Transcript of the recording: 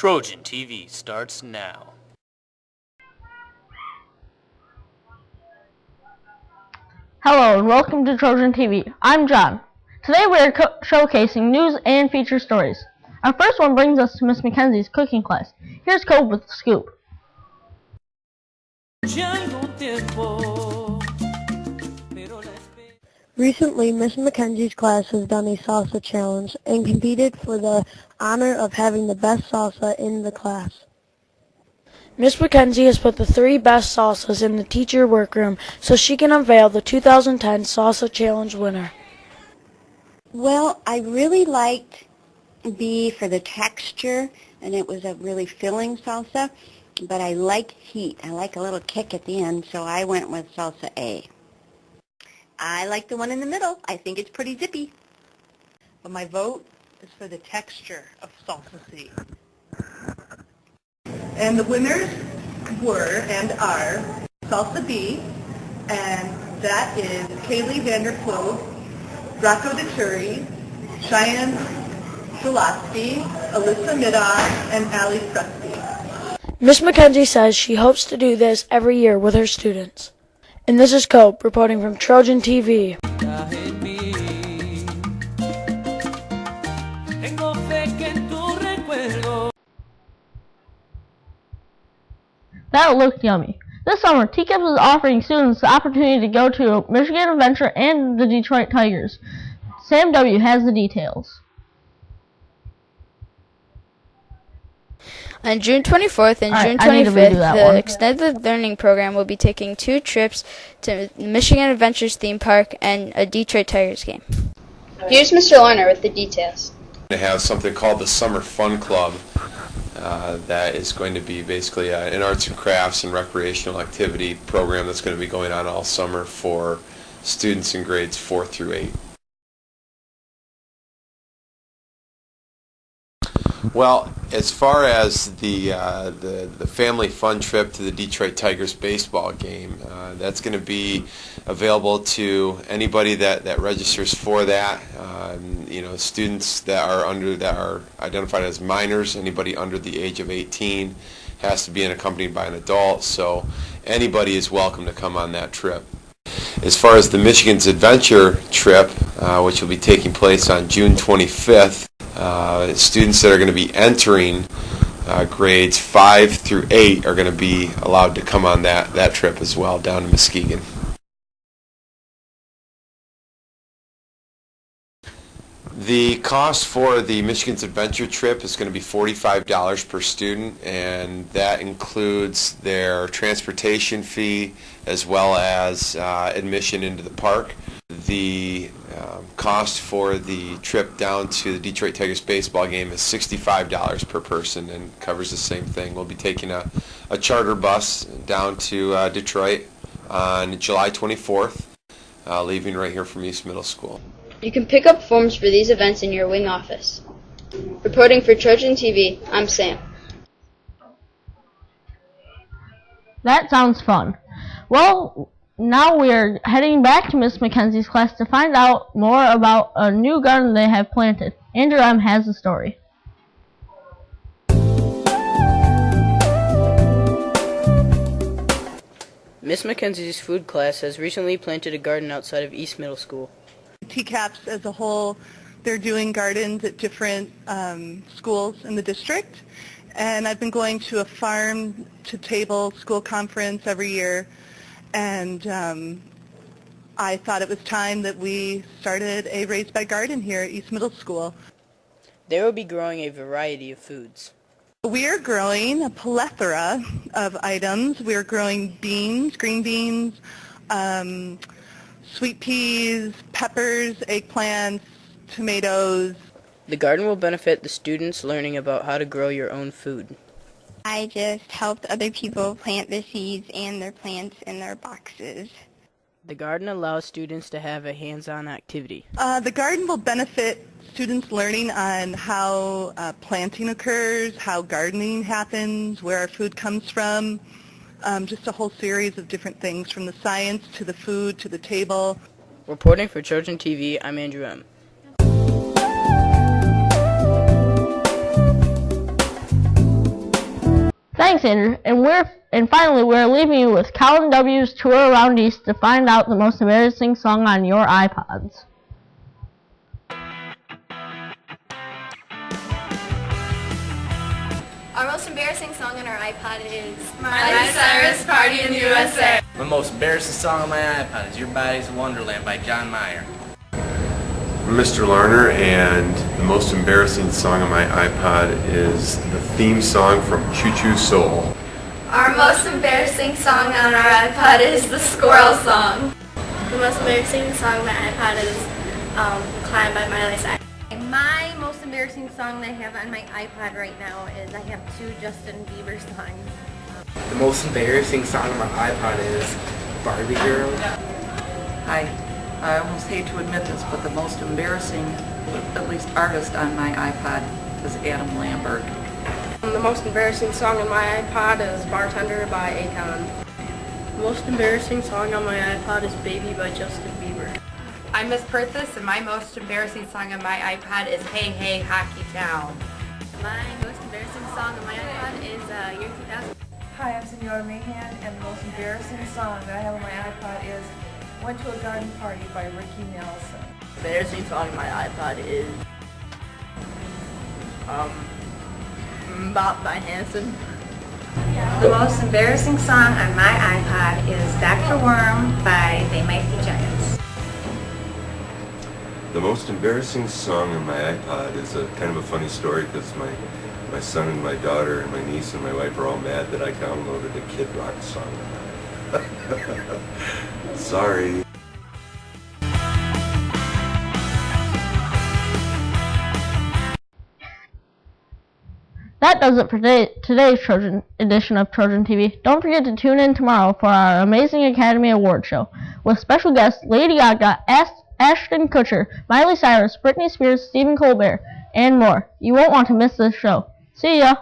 Trojan TV starts now. Hello and welcome to Trojan TV. I'm John. Today we are showcasing news and feature stories. Our first one brings us to Miss Mackenzie's cooking class. Here's Cope with the scoop. Recently, Miss Mackenzie's class has done a salsa challenge and competed for the honor of having the best salsa in the class. Miss Mackenzie has put the 3 best salsas in the teacher workroom so she can unveil the 2010 Salsa Challenge winner. Well, I really liked B for the texture, and it was a really filling salsa, but I like heat. I like a little kick at the end, so I went with salsa A. I like the one in the middle. I think it's pretty zippy. But my vote is for the texture of salsa C. And the winners were and are salsa B, and that is Kaylee Vanderpool, Rocco DeTuri, Cheyenne Gillespie, Alyssa Middon, and Allie Presti. Miss Mackenzie says she hopes to do this every year with her students. And this is Cope reporting from Trojan TV. That looked yummy. This summer, TCAPS is offering students the opportunity to go to Michigan Adventure and the Detroit Tigers. Sam W. has the details. On June 24th and June 25th, the Extended Learning Program will be taking 2 trips to the Michigan Adventures theme park and a Detroit Tigers game. Here's Mr. Lerner with the details. They have something called the Summer Fun Club that is going to be basically an arts and crafts and recreational activity program that's going to be going on all summer for students in grades 4 through 8. Well, as far as the family fun trip to the Detroit Tigers baseball game, that's going to be available to anybody that registers for that. Students that are identified as minors, anybody under the age of 18 has to be accompanied by an adult. So anybody is welcome to come on that trip. As far as the Michigan's Adventure trip, which will be taking place on June 25th, students that are going to be entering grades 5 through 8 are going to be allowed to come on that trip as well down to Muskegon. The cost for the Michigan's Adventure trip is going to be $45 per student, and that includes their transportation fee as well as admission into the park. The cost for the trip down to the Detroit Tigers baseball game is $65 per person and covers the same thing. We'll be taking a charter bus down to Detroit on July 24th, leaving right here from East Middle School. You can pick up forms for these events in your wing office. Reporting for Trojan TV, I'm Sam. That sounds fun. Well, now we are heading back to Miss Mackenzie's class to find out more about a new garden they have planted. Andrew M. has the story. Miss Mackenzie's food class has recently planted a garden outside of East Middle School. TCAPS as a whole, they're doing gardens at different schools in the district. And I've been going to a farm-to-table school conference every year. And I thought it was time that we started a raised bed garden here at East Middle School. They will be growing a variety of foods. We are growing a plethora of items. We are growing beans, green beans, sweet peas, peppers, eggplants, tomatoes. The garden will benefit the students learning about how to grow your own food. I just helped other people plant the seeds and their plants in their boxes. The garden allows students to have a hands-on activity. The garden will benefit students learning on how planting occurs, how gardening happens, where our food comes from, just a whole series of different things from the science to the food to the table. Reporting for Trojan TV, I'm Andrew M. Thanks, Andrew. And finally, we're leaving you with Colin W's tour around East to find out the most embarrassing song on your iPods. Our most embarrassing song on our iPod is Miley Cyrus' Party in the USA. My most embarrassing song on my iPod is Your Body's a Wonderland by John Mayer. I'm Mr. Larner, and the most embarrassing song on my iPod is the theme song from Choo Choo Soul. Our most embarrassing song on our iPod is the Squirrel Song. The most embarrassing song on my iPod is Climb by Miley Cyrus. My most embarrassing song that I have on my iPod right now is I have 2 Justin Bieber songs. The most embarrassing song on my iPod is Barbie Girl. Hi. I almost hate to admit this, but the most embarrassing, at least artist on my iPod is Adam Lambert. The most embarrassing song on my iPod is Bartender by Akon. The most embarrassing song on my iPod is Baby by Justin Bieber. I'm Miss Perthis, and my most embarrassing song on my iPod is Hey Hey Hockey Town. My most embarrassing song on my iPod is Year 2000. Hi, I'm Senora Mahan, and the most embarrassing song that I have on my iPod is Went to a Garden Party by Ricky Nelson. The embarrassing song on my iPod is Bop by Hanson. The most embarrassing song on my iPod is Dr. Worm by They Might Be Giants. The most embarrassing song on my iPod is a kind of a funny story because my son and my daughter and my niece and my wife are all mad that I downloaded a Kid Rock song. Sorry. That does it for today's Trojan edition of Trojan TV. Don't forget to tune in tomorrow for our Amazing Academy Award show with special guests Lady Gaga, Ashton Kutcher, Miley Cyrus, Britney Spears, Stephen Colbert, and more. You won't want to miss this show. See ya!